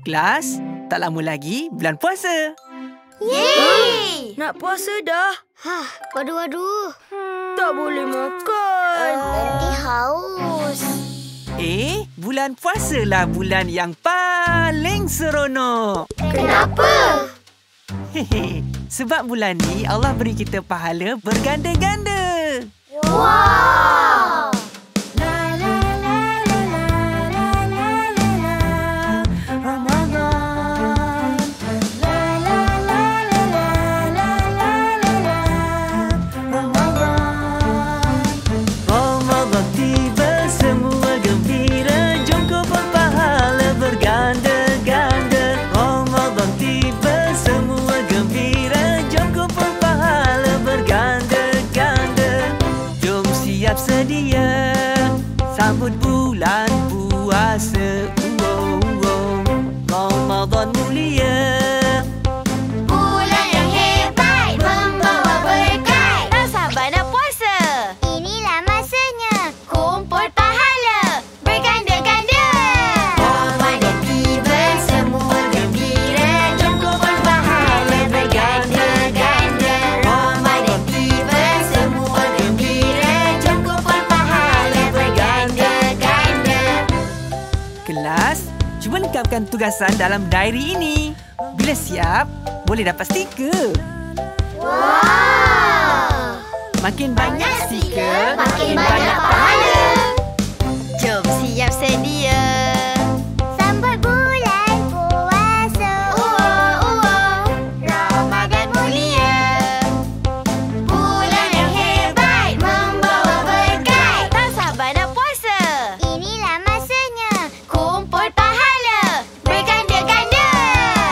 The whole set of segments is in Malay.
Kelas, tak lama lagi bulan puasa. Yeay! Nak puasa dah. Waduh. Tak boleh makan. Nanti haus. Bulan puasa lah bulan yang paling seronok. Kenapa? Sebab bulan ni Allah beri kita pahala berganda-ganda. Wow! Sedia sambut bulan puasa. Ramadan mulia, Bulan yang hebat membawa berkat. Tak sabar nak puasa. Inilah masanya kumpul pahala berganda-ganda. Ramadan tiba semua gembira. Jom kumpul pahala berganda-ganda. Ramadan tiba semua gembira. Jom kumpul pahala berganda-ganda. kelas, cuba lengkapkan tugasan dalam diary ini. Bila siap, boleh dapat stiker. Wow! Makin banyak stiker, makin banyak pahala. Jom siap sedia. Sambut bulan puasa. Ramadan mulia. Bulan yang hebat membawa berkat. Tak sabar nak puasa. Inilah masanya kumpul pahala berganda-ganda.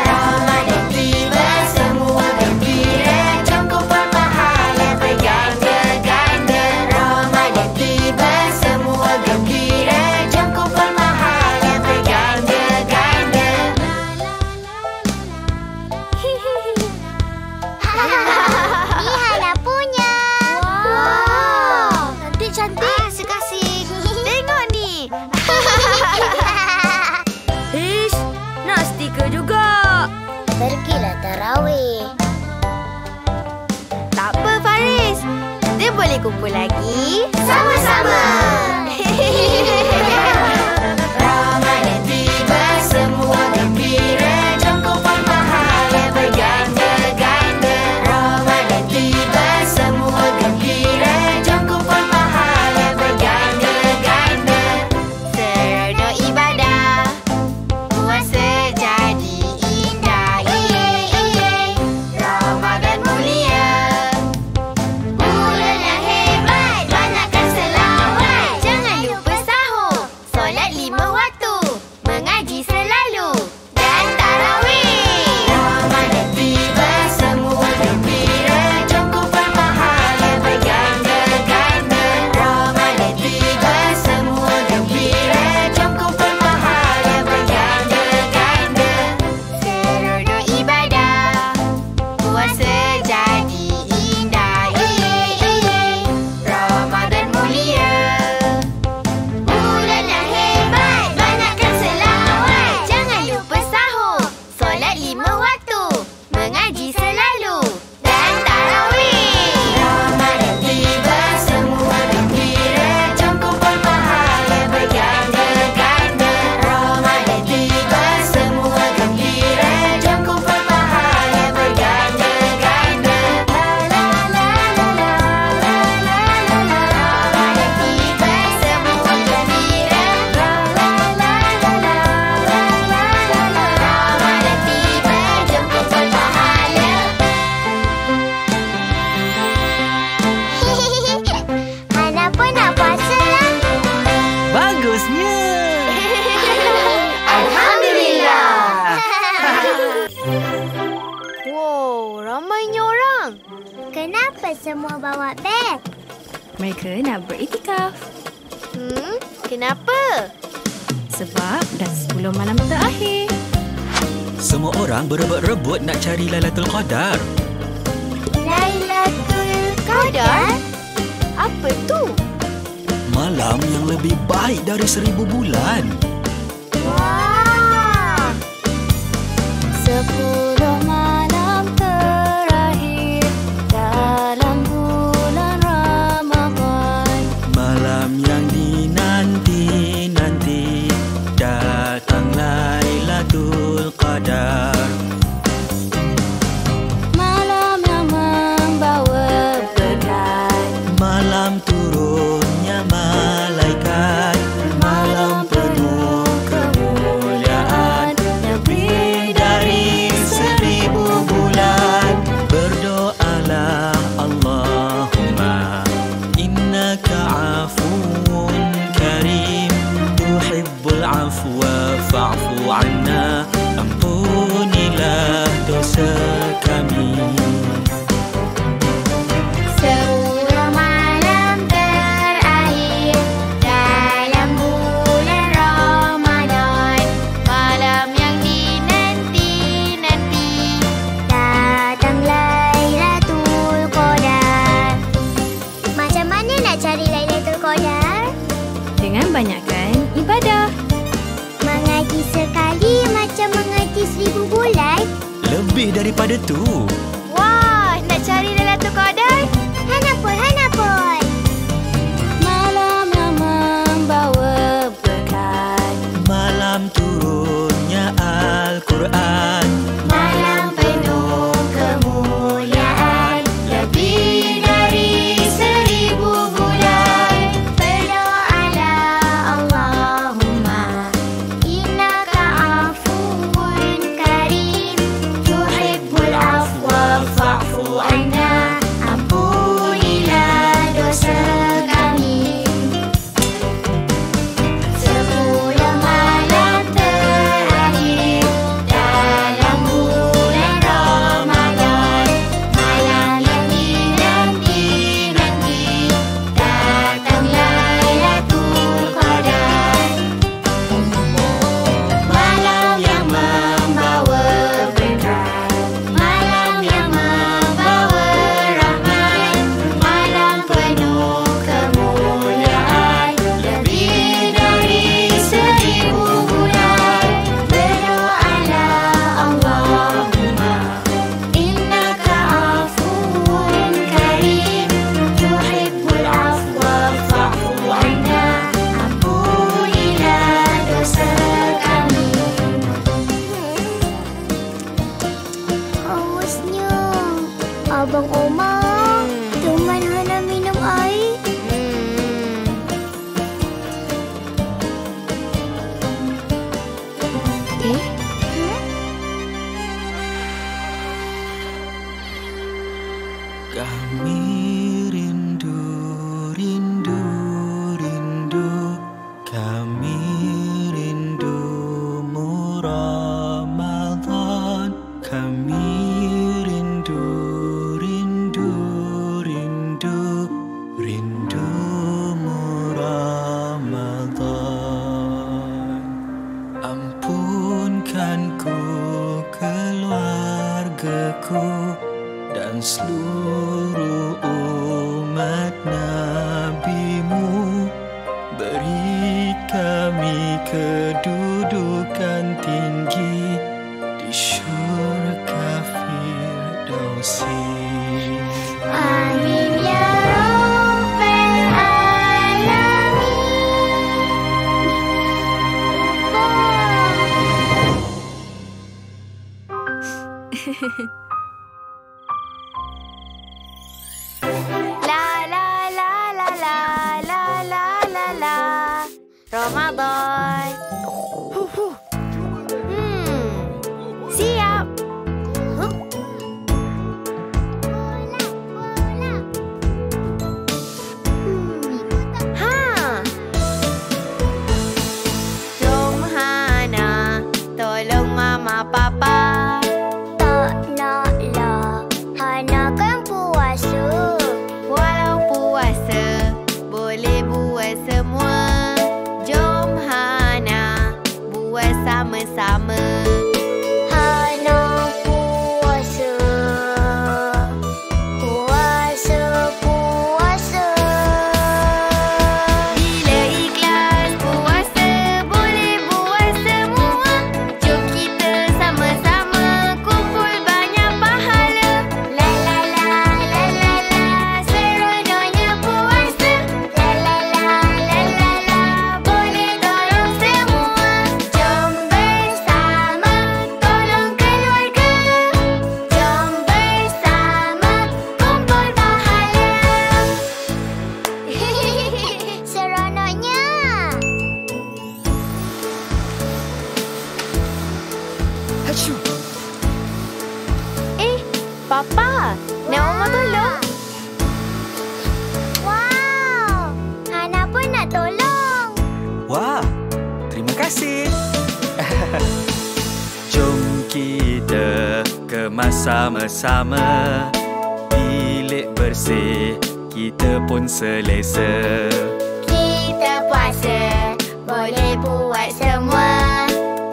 Ramadan tiba semua gembira. Jom kumpul pahala berganda-ganda. Ramadan tiba semua gembira. Jom kumpul pahala berganda-ganda. Ni Hana punya. Wow, cantik. Suka sih. Tengok ni. Ish, nak stiker juga. Pergilah tarawih. Tak apa Faris. Kita boleh kumpul lagi. Sama-sama. Ramadan tiba semua gembira. Jom kumpul pahala berganda-ganda. Ramadan tiba semua gembira. Jom kumpul pahala berganda-ganda. Seronok ibadah. Puasa jadi indah. Ramadan mulia. Bulan yang hebat. Banyakkan selawat. Jangan lupa sahur. Solat 5 waktu. Mengaji selalu. Dan tarawih. Ramadan tiba semua gembira. Jom kumpul pahala berganda-ganda. Ramadan tiba semua gembira. Jom kumpul pahala berganda-ganda. Seronok ibadah. Puasa jadi indah. Ramadan mulia. Bulan yang hebat. Banyakkan selawat. Jangan lupa sahur. Solat 5 waktu. Mengaji selalu. Dan tarawih. Ramadan tiba semua gembira. Jom kumpul pahala berganda-ganda. Ramadan tiba semua gembira. Jom kumpul pahala berganda-ganda. Ramadan tiba semua gembira. Ramadan tiba jom kumpul pahala. Hana pun nak puasa lah. Bagusnya. Alhamdulillah. Wow, ramainya orang. Kenapa semua bawa beg? Mereka nak beriktikaf Kenapa? sebab dah 10 malam terakhir. Semua orang berebut-rebut nak cari Lailatul Qadar. Lailatul Qadar? Apa tu? Malam yang lebih baik dari 1000 bulan. Wah! afwa fa'fu 'anna. Ampunilah dosa kami. Sepuluh malam terakhir dalam bulan Ramadan, malam yang dinanti-nanti, Datang Lailatul Qadar. Macam mana nak cari Lailatul Qadar? Dengan banyakkan ibadah. Mengaji sekali macam mengaji 1000 bulan. Lebih daripada tu. wah, nak cari Lailatul Qadar? Hanapun. Malam yang membawa berkat, Malam turunnya Al-Quran. malam penuh kemuliaan, lebih dari 1000 bulan. Berdoalah Allahumma innaka afuwun karim, tuhibbul afwa fa'fu 'anna. Ampunilah dosa kami. Sepuluh malam terakhir dalam bulan Ramadan, malam yang dinanti-nanti, datang Lailatul Qadar. Malam yang membawa berkat, malam yang membawa rahmat, malam penuh kemuliaan, lebih dari 1000 bulan. Berdoalah Allahumma innaka afuwun karim, tuhibbul afwa fa'fu 'anna. Ampunilah dosa kami. Hausnya. Abang Omar, teman Hana minum air. Kami rindu, rindu, rindu. Kami rindumu Ramadan. Kami rindu, rindu, rindu, rindumu Ramadan. Ampunkan ku, keluargaku, dan seluruh umat Nabi-Mu. Beri kami kedudukan tinggi di syurga Firdausi. Amin ya Rabbal Alamin. La la la la la la la la la Ramadan. Siap. Ha. Jom Hana, tolong mama papa. Tak naklah. Hana kan puasa. Walau puasa, boleh buat semua. Jom Hana, buat sama-sama. Hana puasa. Puasa. Bila ikhlas puasa, boleh buat semua. Jom kita sama-sama kumpul banyak pahala. La la la la la la, seronoknya puasa. La la la la la la, boleh tolong semua. Jom bersama tolong keluarga. Jom bersama kumpul pahala. Seronoknya. Papa, nak Mama tolong? Wow. Hana pun nak tolong. Wah, Terima kasih. Jom kita kemas sama-sama. Bilik bersih, kita pun selesa. Kita puasa, boleh buat semua.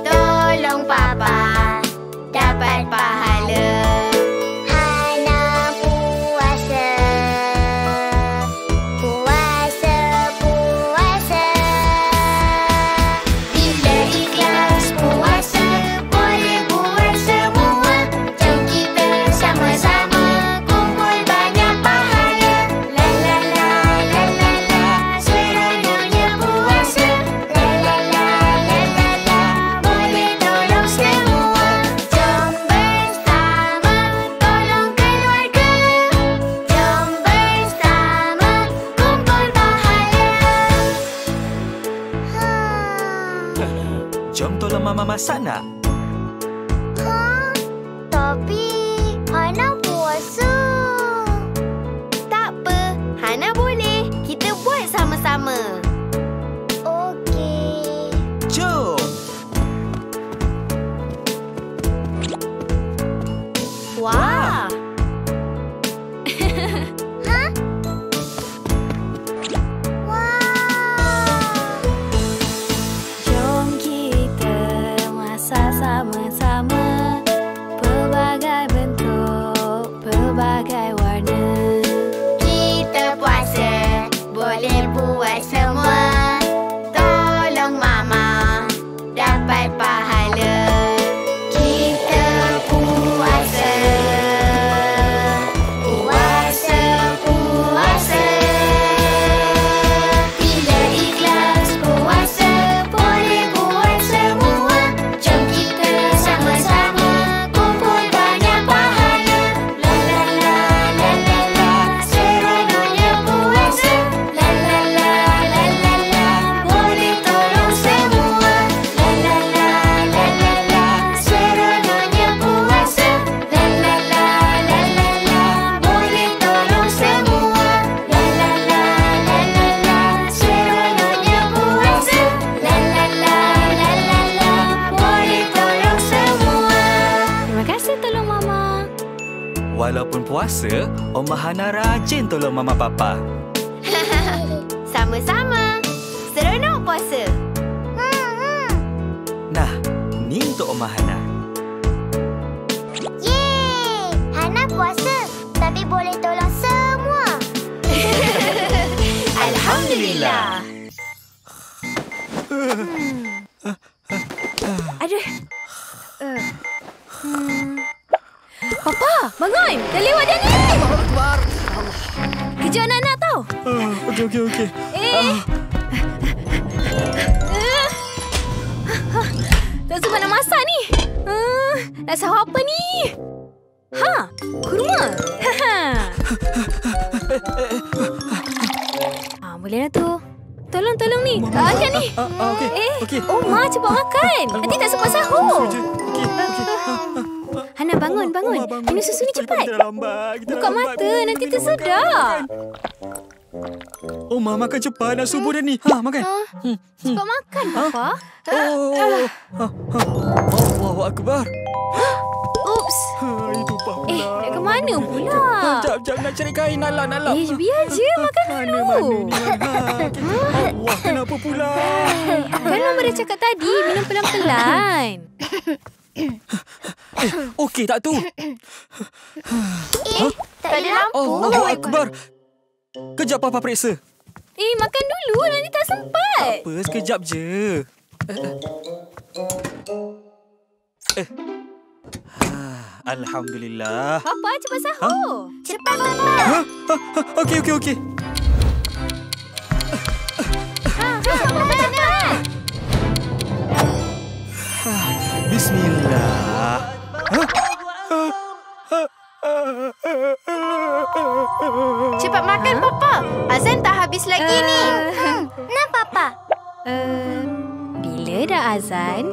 Tolong Papa dapat pahala. Hana puasa. Puasa, puasa. Bila ikhlas puasa, boleh buat semua. Jom kita sama-sama kumpul banyak pahala. La la la la la la, seronoknya puasa. La la la la la la, boleh tolong semua. Jom bersama tolong keluarga. Jom bersama kumpul pahala. Jom tolong Mama masak nak? Tapi Hana puasa. Tak apa, Hana boleh. Kita buat sama-sama. Okey. Jom. Wah! Wah. Jom kita masak sama-sama. Pelbagai bentuk, pelbagai warna. Kita puasa, boleh buat semua. Tolong Mama dapat pahala. Kita puasa. Puasa, puasa. Bila ikhlas puasa, boleh buat semua. Jom kita sama-sama kumpul banyak pahala. La la la la la la, seronoknya puasa. La la la la la la, boleh tolong semua. La la la la la la, seronoknya puasa. La la la la la la, boleh tolong semua. La la la la la la, seronoknya puasa. La la la la la la, boleh tolong semua. Terima kasih tolong Mama. Walaupun puasa, Omah Hana rajin tolong Mama Papa. Sama-sama. Seronok puasa. Nah, ni untuk Omah Hana. Yeay! Hana puasa. Tapi boleh tolong semua. Alhamdulillah. Aduh. Papa, bangun. Dah lewat dah ni. Kejar anak-anak tau. Okey. Tak sempat nak masak ni. Nak sahur apa ni? Kurma. Boleh lah tu. Tolong ni. Angkat ni. Okey. Oh, Ma cepat makan. Nanti tak sempat sahur. Hana, bangun. Minum susu ni cepat. Buka mata, nanti tersedak. Oh, Mama makan cepat. Nak subuh dah ni. Makan. Cepat makan, Papa. Allahu Akbar. Oops. Itu Pak pula. Nak ke mana pula? Jap, nak cari kain. Alah. Biar je, makan dulu. Allah, kenapa pula? Kan Mama dah cakap tadi, minum pelan-pelan. Okey, tak tu. Tak ada lampu. Allahu Akbar. Kejap Papa periksa. Makan dulu, nanti tak sempat. Apa, sekejap je. Alhamdulillah. Papa, cepat sahur. Cepat, Papa. Okey. Bismillah. Cepat makan, Papa. Azan tak habis lagi ni. Nah, Papa. Bila dah azan,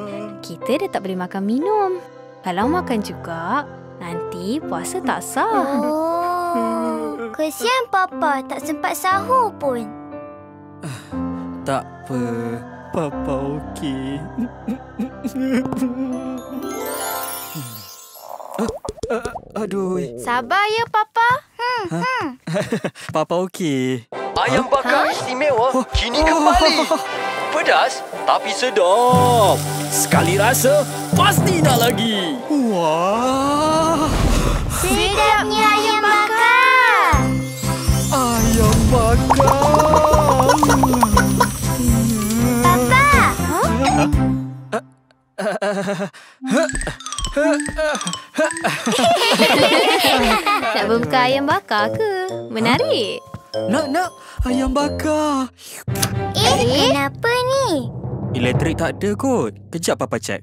kita dah tak boleh makan minum. Kalau makan juga, nanti puasa tak sah. Oh, kesian Papa tak sempat sahur pun. Tak apa. Papa okey. Aduh. Sabar ya, Papa. Papa okey. Ayam bakar istimewa kini kembali. Pedas tapi sedap. Sekali rasa, pasti nak lagi. Wah. Sedapnya ayam bakar. Ayam bakar. Papa, Nak buka ayam bakar ke? Menarik. Nak ayam bakar. kenapa ni? Elektrik tak ada kot. Kejap Papa cek.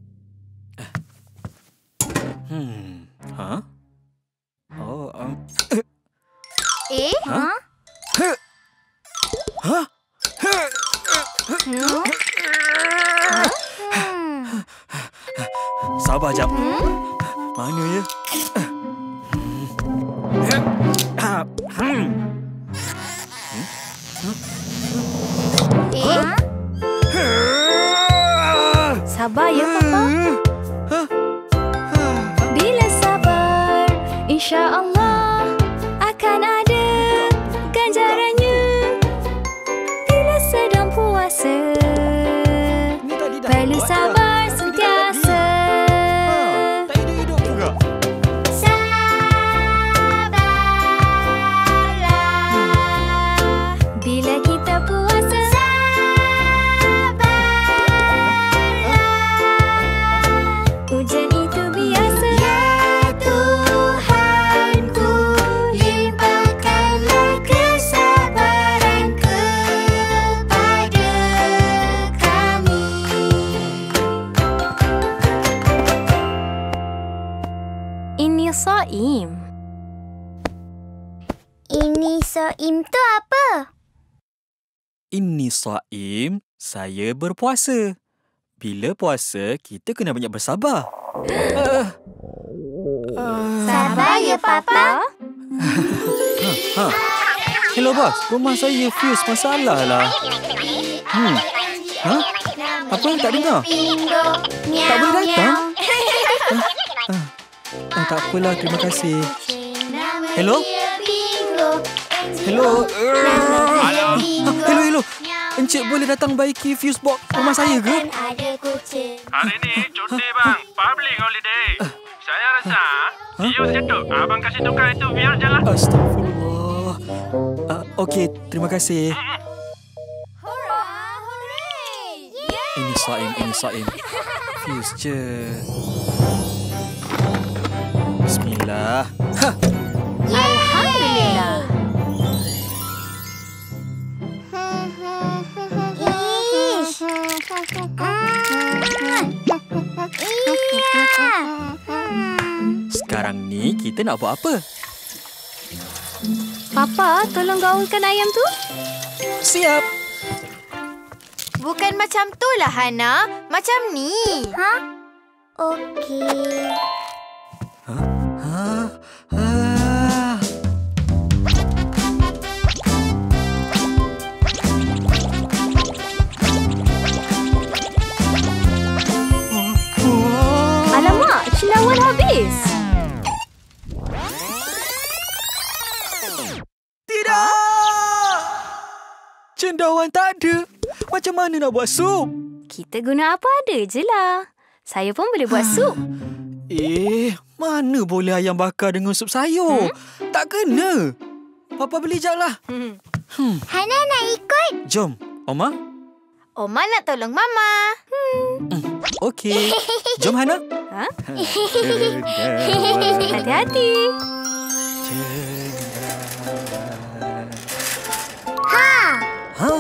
Ha? Oh, Ha? Ha? Sabar jap. Mana ya? Sabar ya, Papa. Bila sabar, insya-Allah akan ada ganjarannya. Bila sedang puasa, perlu sabar sentiasa. Tak hidup-hidup juga. Sabarlah. Bila kita puasa, hujan itu biasa. Ya Tuhanku, limpahkanlah kesabaran kepada kami. Ini shaim. Ini soim tu apa? Ini shaim, saya berpuasa. Bila puasa, kita kena banyak bersabar. Sabar ya, Papa. Hello bos, rumah saya fuse masalah lah. Ha? Apa tak dengar? Bingo. Tak boleh datang? Tak apalah, terima kasih. Hello? Hello? Hello? Encik boleh datang baiki fuse box rumah saya ke? Ada kucing. Hari ni cuti bang, public holiday. Saya rasa fuse itu abang kasih tukar itu fuse je lah. Astagfirullah. Okey, terima kasih. Ini Saim. Fuse je. Bismillah. Alhamdulillah. Ish. Sekarang ni kita nak buat apa? Papa, tolong gaulkan ayam tu. Siap. Bukan macam tu lah, Hana. Macam ni. Ha? Okey. Alamak, cendawan habis. Tidak! Cendawan tak ada. Macam mana nak buat sup? Kita guna apa ada je lah. Saya pun boleh buat sup. Mana boleh ayam bakar dengan sup sayur? Tak kena. Papa beli jap lah. Hana nak ikut? Jom, Oma. Oma nak tolong Mama. Okey. Jom, Hana. Ha? Hati-hati. Ha.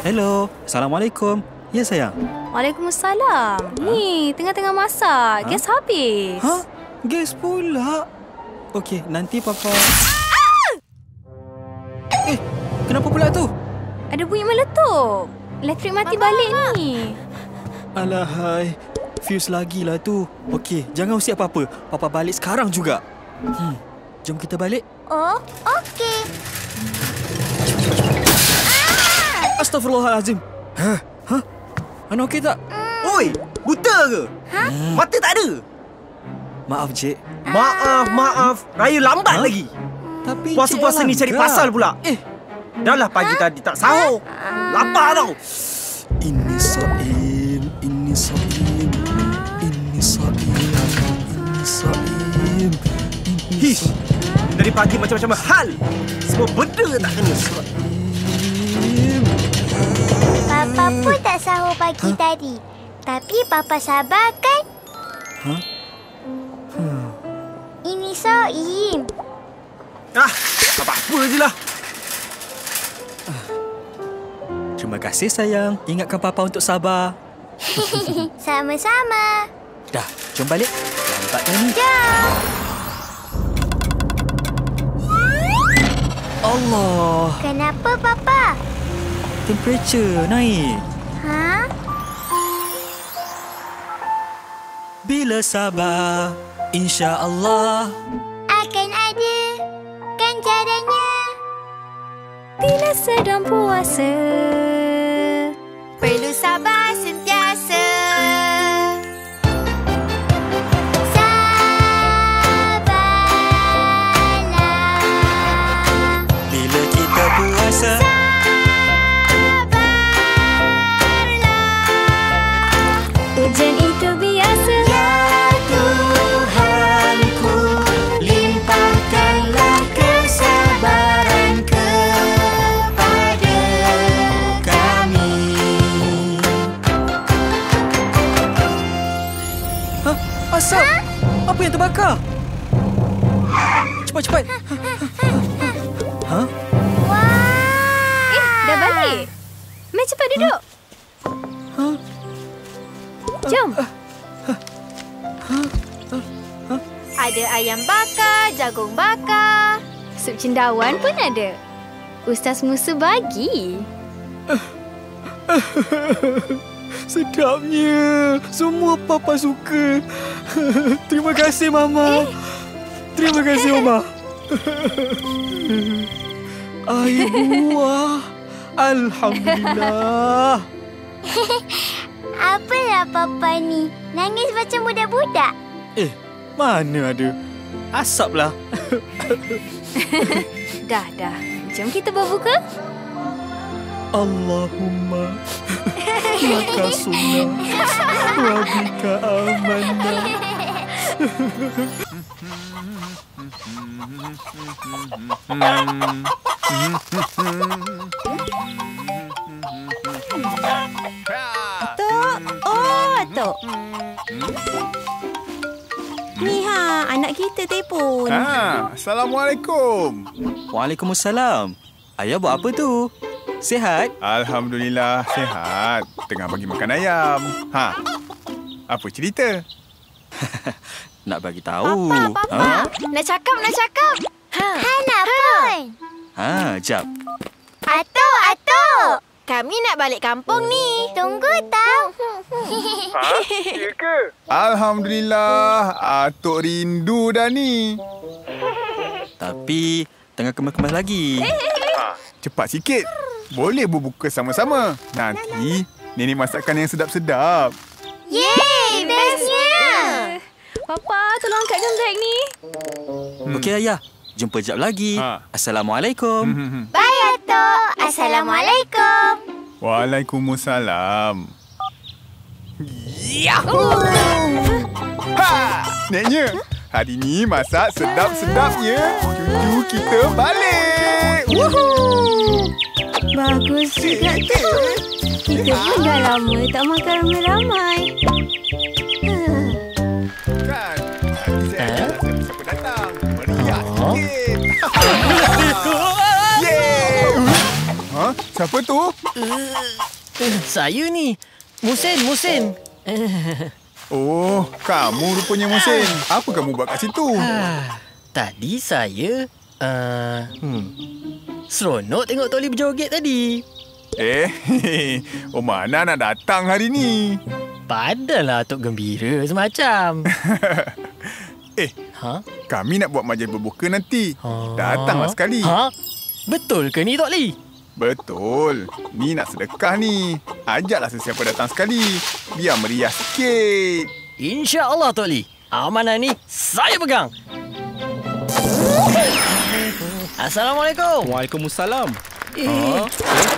Hello. Assalamualaikum. Ya, sayang. Waalaikumsalam. Ni, tengah-tengah masak. Gas habis. Ha? Gas pula. Okey, nanti Papa... kenapa pula tu? Ada bunyi meletup. Elektrik mati balik ni. Alahai. Fuse lagi lah tu. Okey, jangan usik apa-apa. Papa balik sekarang juga. Jom kita balik. Oh, okey. Astaghfirullahalazim. Ana okey tak? Oi, buta ke? Mata tak ada. Maaf, Cik. Maaf. Raya lambat lagi. Tapi Puasa-puasa ni cari pasal pula. Dah lah pagi tadi tak sahur. Lapar tau. Ini saim. Hish. Dari pagi macam-macam hal. Semua benda tak kena. Papa pun tak sahur pagi tadi. Tapi Papa sabar kan? Ini Soim. Apa-apa je lah. Terima kasih sayang. Ingatkan Papa untuk sabar. Sama-sama. Dah, jom balik. Lambat dah ni. Jom. Allah, Kenapa Papa? temperature naik. Bila sabar, insya-Allah Akan ada kan caranya. Bila sedang puasa, Perlu sabar sentiasa. Sabarlah. bila kita puasa. hujan itu biasa. Tuhanku, limpahkanlah kesabaran kepada kami. Asap! Apa yang terbakar? Cepat! Dah balik? Mai cepat duduk. Jom. Ada ayam bakar, jagung bakar. Sup cendawan pun ada. Ustaz Musa bagi. Sedapnya. Semua Papa suka. Terima kasih, Mama. Terima kasih, Oma. Air buah. Alhamdulillah. Apalah Papa ni? Nangis macam budak-budak. Mana ada. Asaplah. Dah. Jom kita berbuka. Allahumma laka sunnah wa bika amanah. Atok. Ni anak kita telefon. Assalamualaikum. Waalaikumsalam. Ayah buat apa tu? Sihat? Alhamdulillah sihat. Tengah bagi makan ayam. Apa cerita? Nak bagi tahu. Papa. Nak cakap. Hana pun. Jap. Atok. Kami nak balik kampung ni. Tunggu tau. Ya ke? Alhamdulillah. Atuk rindu dah ni. Tapi tengah kemas-kemas lagi. Cepat sikit. Boleh berbuka sama-sama. Nanti nenek masakkan yang sedap-sedap. Yeay, bestnya. Papa, tolong angkatkan beg ni. Okey, Ayah. Jumpa jap lagi. Assalamualaikum. Bye, Atok. Assalamualaikum. Waalaikumsalam. Yahoo! Neknya, hari ni masak sedap-sedapnya. Cucu kita balik. Woohoo! Bagus juga tu. Kita pun dah lama tak makan ramai-ramai. Kan? Nanti saya akan siapa datang. Meriah sikit. Yeay! Siapa tu? Saya ni. Musin. Oh, kamu rupanya Musin. Apa kamu buat kat situ? Tadi saya... seronok tengok Toli berjoget tadi. Mana nak datang hari ni? Padalah Tok Gembira semacam. Kami nak buat majlis berbuka nanti. Datanglah sekali. Betul ke ni, Tok Lee? Betul. Ni nak sedekah ni. Ajaklah sesiapa datang sekali. Biar meriah sikit. InsyaAllah, Tok Lee. Amanah ni saya pegang. Assalamualaikum. Waalaikumsalam.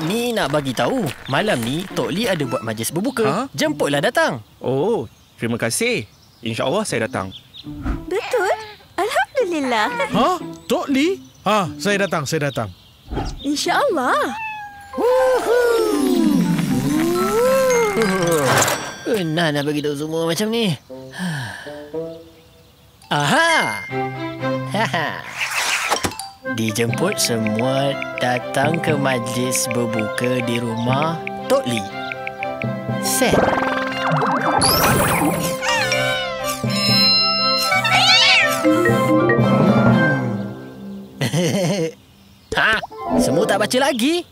Ni nak bagi tahu. Malam ni Tok Lee ada buat majlis berbuka. Jemputlah datang. Oh, terima kasih. InsyaAllah saya datang. Betul? Alhamdulillah. Tok Lee? Saya datang. InsyaAllah. Nah, nak bagi tahu semua macam ni. Aha. Dijemput semua datang ke majlis berbuka di rumah Tok Lee. Set. Semua tak baca lagi?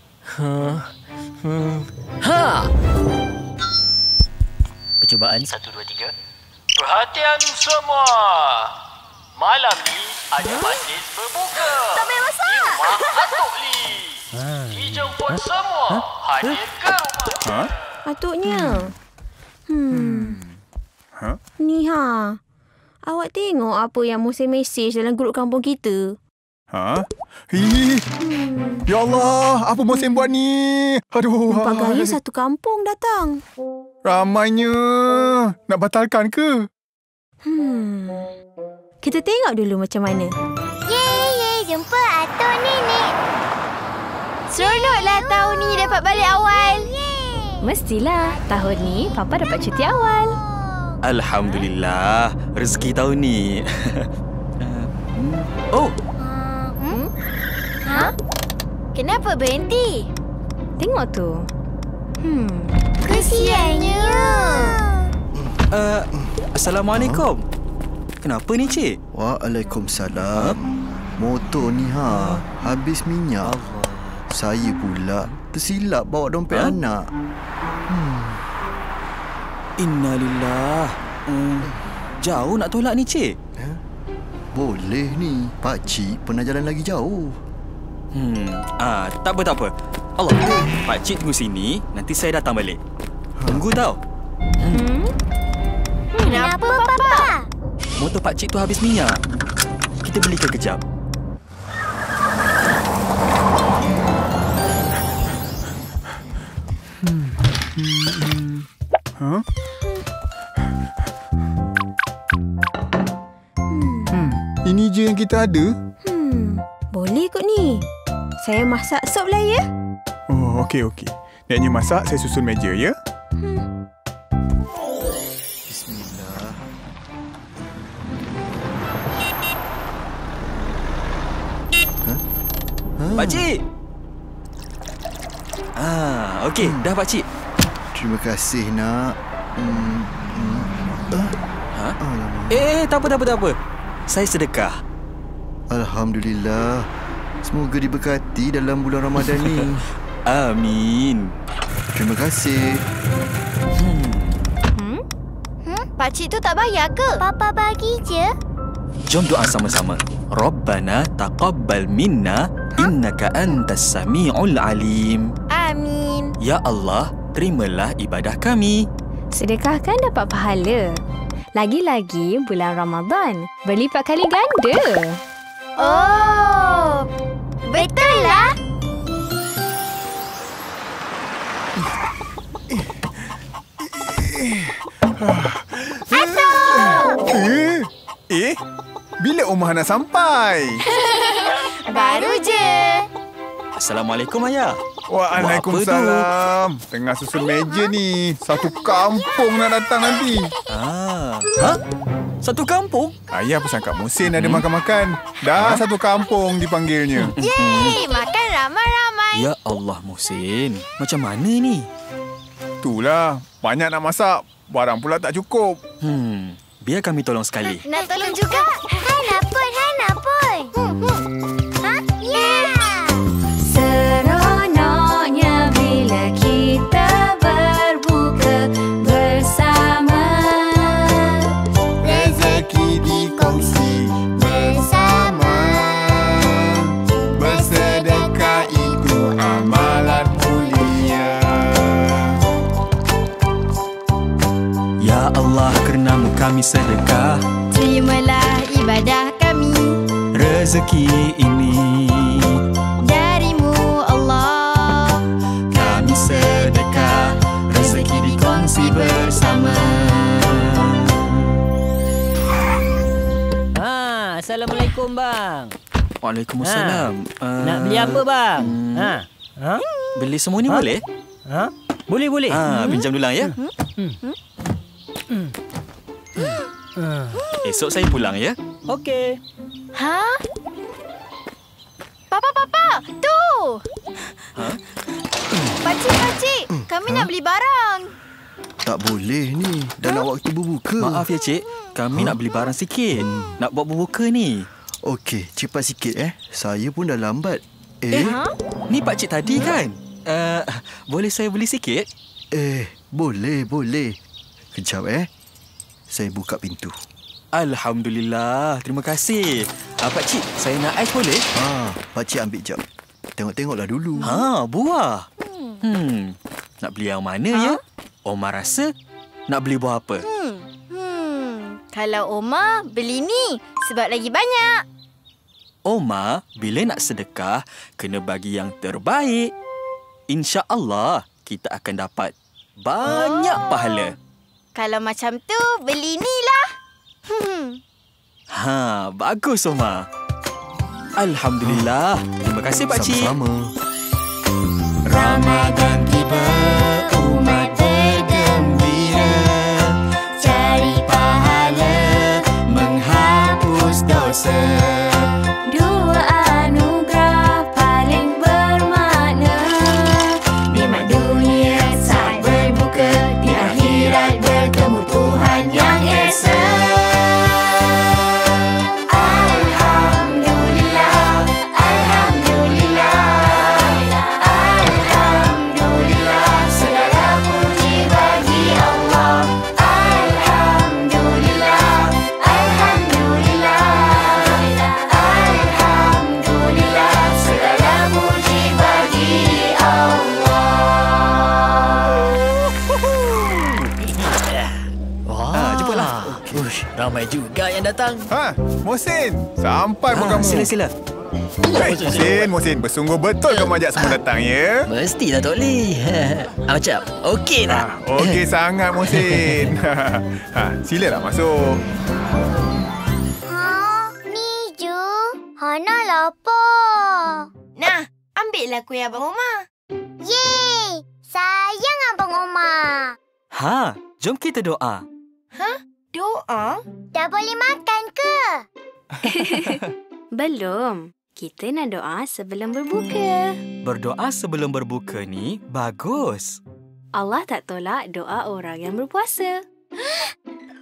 Percubaan 1, 2, 3. Perhatian semua. Malam ni ada majlis berbuka. Tak payah masak. Di rumah Atuk Lee. Dijemput semua hadir ke rumah. Atuknya. Ni Awak tengok apa yang Musa mesej dalam grup kampung kita? Ya Allah, apa Musim buat ni? Aduh. 4 gaya satu kampung datang. Ramainya. Nak batalkan ke? Kita tengok dulu macam mana. Yeay, jumpa Atuk Nenek. Seronoklah tahun ni dapat balik awal. Mestilah tahun ni Papa dapat cuti awal. Alhamdulillah, rezeki tahun ni. Kenapa berhenti? Tengok tu. Kesiannya. Assalamualaikum. Kenapa ni, Cik? Waalaikumsalam. Motor ni habis minyak. Saya pula tersilap bawa dompet anak. Innalillah. Jauh nak tolak ni, Cik? Boleh ni. Pakcik pernah jalan lagi jauh. Tak apa. Allah, Pakcik tunggu sini. Nanti saya datang balik. Tunggu tau. Kenapa, Papa? Motor Pakcik tu habis minyak. Kita belikan kejap. Ini je yang kita ada? Boleh kot ni. Saya masak sup lah ya. Oh, okey. Neknya masak, saya susun meja ya. Bismillah. Pakcik. Okey, dah Pakcik. Terima kasih nak. Tak apa. Saya sedekah. Alhamdulillah. Semoga diberkati dalam bulan Ramadan ni. Amin. Terima kasih. Pakcik tu tak bayar ke? Papa bagi je. Jom doa sama-sama. Rabbana taqabbal minna innaka antas sami'ul alim. Amin. Ya Allah, terimalah ibadah kami. Sedekah kan dapat pahala. Lagi-lagi bulan Ramadan berlipat kali ganda. Oh, betul lah. Bila Omah nak sampai? Baru je. Assalamualaikum, Ayah. Waalaikumsalam. Tengah susun meja ni. Satu kampung nak datang nanti. Satu kampung? Ayah pesan Kak Musin ada makan-makan. Dah satu kampung dipanggilnya. Yeay, makan ramai-ramai. Ya Allah, Musin. Macam mana ni? Itulah. Banyak nak masak. Barang pula tak cukup. Biar kami tolong sekali. Nak tolong juga? Hana pun. Seronoknya bila kita berbuka bersama. Rezeki dikongsi, kami sedekah. Terimalah ibadah kami. Rezeki ini Darimu Allah. kami sedekah. Rezeki dikongsi bersama. Assalamualaikum bang. Waalaikumsalam. Nak beli apa bang? Beli semua ni boleh? Boleh. Pinjam dulu ya. Esok saya pulang ya. Okey. Ha? Papa, tu. Pakcik, kami nak beli barang. Tak boleh ni. Dah nak waktu berbuka. Maaf ya cik, kami nak beli barang sikit. Nak buat berbuka ni. Okey, cepat sikit Saya pun dah lambat. Ni pakcik tadi kan? Boleh saya beli sikit? Boleh. Kejap saya buka pintu. Alhamdulillah, terima kasih. Pakcik, saya nak ais boleh? Pakcik ambil jap. Tengok-tengoklah dulu. Buah. Nak beli yang mana ya? Omar rasa nak beli buah apa? Kalau Omar beli ni sebab lagi banyak. Omar bila nak sedekah kena bagi yang terbaik. InsyaAllah kita akan dapat banyak pahala. Kalau macam tu beli ni lah. Bagus Omar. Alhamdulillah. Terima kasih pakcik. Sama-sama. Ramadan tiba, umat bergembira, cari pahala, menghapus dosa. Dua anugerah paling bermakna. Nikmat dunia saat berbuka, di akhirat bertemu Tuhan yang esa. Ramai juga yang datang. Mohsin, sampai pun kamu. Sila. Mohsin, bersungguh betul kamu ajak semua datang ya. Mestilah Tok Lee. Macam okey tak? Okey sangat Mohsin. Silalah masuk. Ni Ju, Hana lapar. Nah, ambillah kuih Abang Omar. Yeay, sayang Abang Omar. Jom kita doa. Doa? Dah boleh makan ke? Belum. Kita nak doa sebelum berbuka. Berdoa sebelum berbuka ni bagus. Allah tak tolak doa orang yang berpuasa.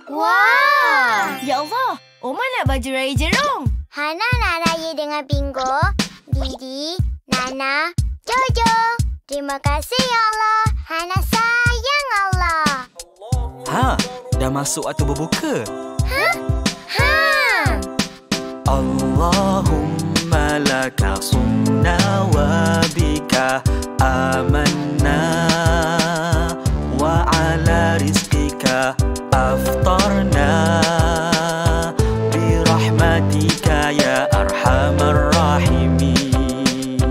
Wah! Ya Allah, Omar nak baju raya jerung. Hana nak raya dengan Bingo, Didi, Nana, Jojo. Terima kasih ya Allah. Hana sayang Allah. Dah masuk waktu berbuka. Allahumma laka sumna wa bika amanna wa ala rizqika aftarna bi rahmatika ya arhamar rahimin.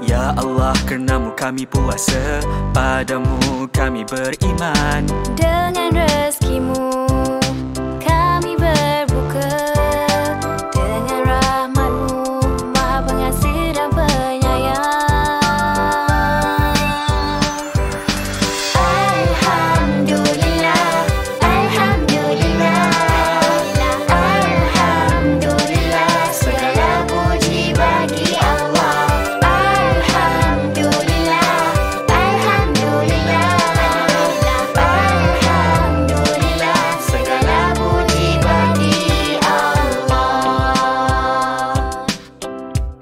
Ya Allah, karenamu kami puasa, padamu kami beriman. Dengan rezekimu kami berbuka, dengan rahmatmu Maha Pengasih dan Penyayang. Alhamdulillah, Alhamdulillah, Alhamdulillah, segala puji bagi Allah. Alhamdulillah, Alhamdulillah, Alhamdulillah, segala puji bagi Allah.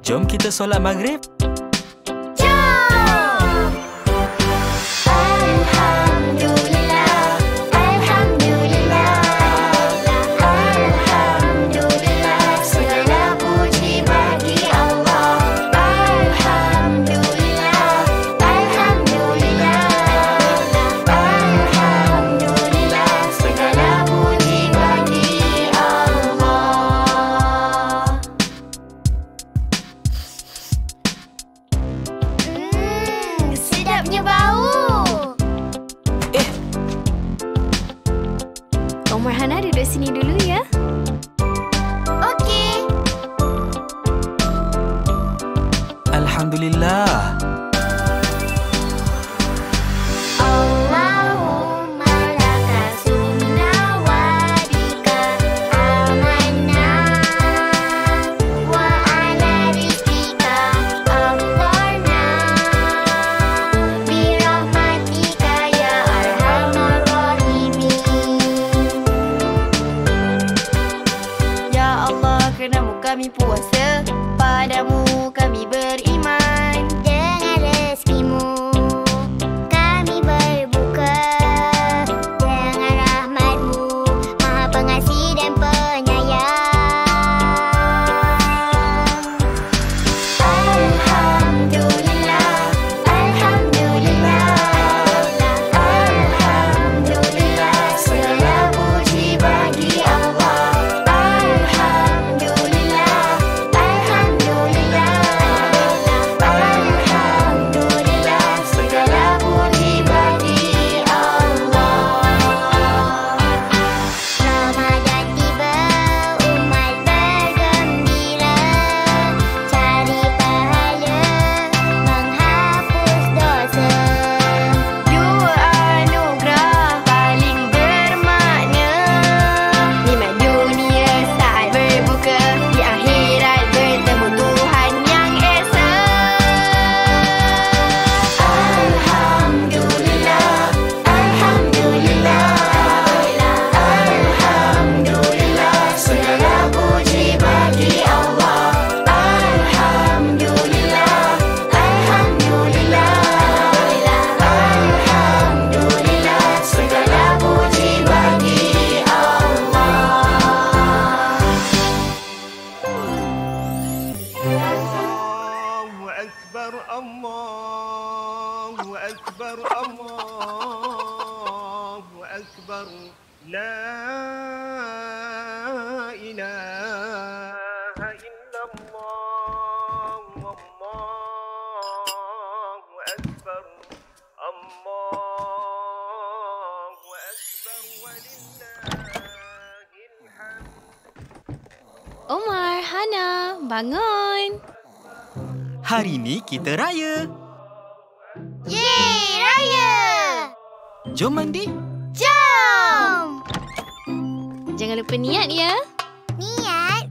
Jom kita solat maghrib. Alhamdulillah, Alhamdulillah, Alhamdulillah, segala puji bagi Allah. Alhamdulillah, Alhamdulillah, Alhamdulillah, Alhamdulillah. Allahumma laka sumna wa bika amanna wa ala rizqika aftarna bi rahmatika ya arhamar rahimin. Ya Allah, kenamu kami puasa, padamu kami beriman. Dengan rezekimu kami berbuka, dengan rahmatmu Maha Pengasih dan Penyayang. Alhamdulillah, alhamdulillah, alhamdulillah, segala puji bagi Allah. Alhamdulillah, alhamdulillah, alhamdulillah, segala puji bagi Allah. Ramadan tiba, umat bergembira, cari pahala, menghapus dosa. Dua anugerah paling bermakna, nikmat dunia saat berbuka, di akhirat bertemu Tuhan yang esa. Alhamdulillah, alhamdulillah, alhamdulillah, segala puji bagi Allah. Alhamdulillah, alhamdulillah, alhamdulillah, segala puji bagi Allah. الله أكبر الله أكبر الله أكبر لا إله إلا الله والله أكبر الله أكبر ولله الحمد. Omar, Hana, bangun. Hari ni kita raya. Yeay, raya! Jom mandi. Jom! Jangan lupa niat ya. Niat?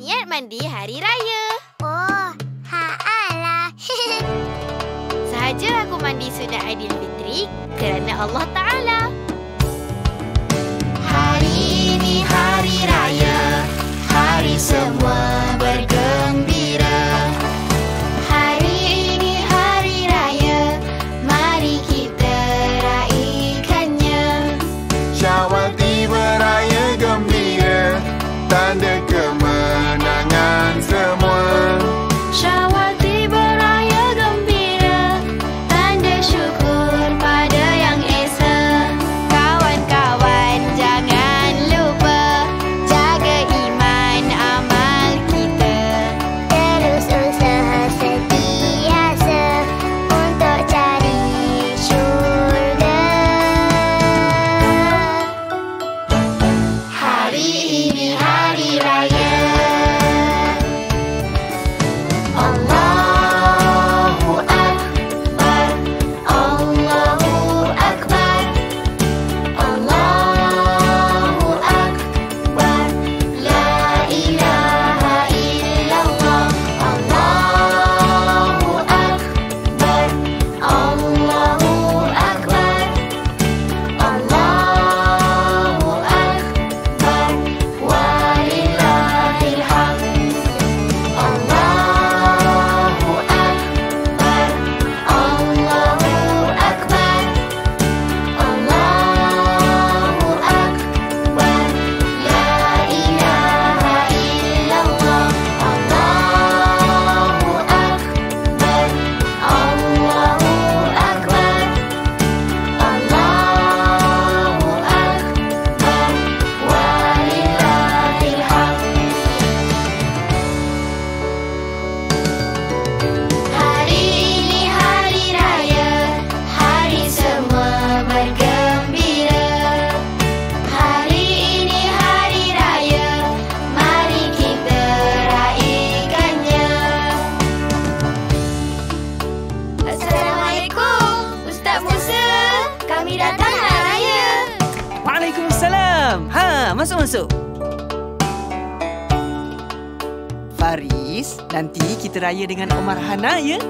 Niat mandi hari raya. Oh, haalah. Sahaja aku mandi sunat Aidilfitri kerana Allah Ta'ala. Hari ini hari raya, hari semua bergembira. Hari ini hari raya, mari kita raikannya. Syawal tiba raya gembira, tanda kemenangan semua. Syawal tiba raya gembira, tanda syukur pada Yang Esa. Kawan-kawan jangan lupa jaga iman, amal welcome. Masuk. Faris, nanti kita raya dengan Omar Hana ya.